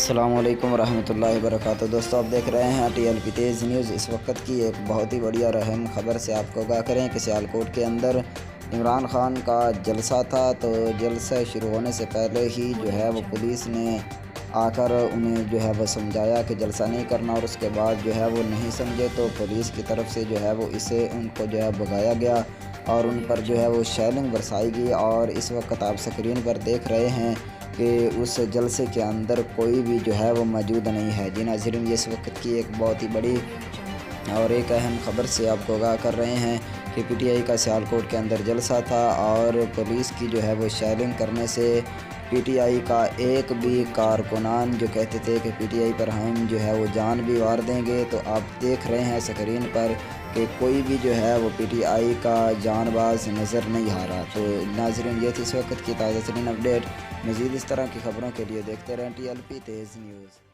السلام علیکم ورحمۃ اللہ وبرکاتہ۔ دوستو آپ دیکھ رہے ہیں TLP تیز نیوز۔ اس وقت کی ایک بہت ہی بڑی اور اہم خبر سے آپ کو آگاہ کریں کہ سیالکوٹ کے اندر عمران خان کا جلسہ تھا، تو جلسہ شروع ہونے سے پہلے ہی جو ہے وہ پولیس نے آ کر انہیں جو ہے وہ سمجھایا کہ جلسہ نہیں کرنا، اور اس کے بعد جو ہے وہ نہیں سمجھے تو پولیس کی طرف سے جو ہے وہ ان کو جو ہے بھگایا گیا اور ان پر جو ہے وہ شیلنگ برسائی گئی۔ اور اس وقت آپ سکرین پر دیکھ رہے ہیں کہ اس جلسے کے اندر کوئی بھی جو ہے وہ موجود نہیں ہے۔ جی ناظرین، یہ اس وقت کی ایک بہت ہی بڑی اور ایک اہم خبر سے آپ کو آگاہ کر رہے ہیں کہ PTI کا سیالکوٹ کے اندر جلسہ تھا، اور پولیس کی جو ہے وہ شیلنگ کرنے سے PTI کا ایک بھی کارکنان جو کہتے تھے کہ PTI پر ہم جو ہے وہ جان بھی وار دیں گے، تو آپ دیکھ رہے ہیں سکرین پر کہ کوئی بھی جو ہے وہ PTI کا جان باز نظر نہیں آ رہا۔ تو ناظرین، یہ تھی اس وقت کی تازہ ترین اپڈیٹ۔ مزید اس طرح کی خبروں کے لیے دیکھتے رہیں TLP تیز نیوز۔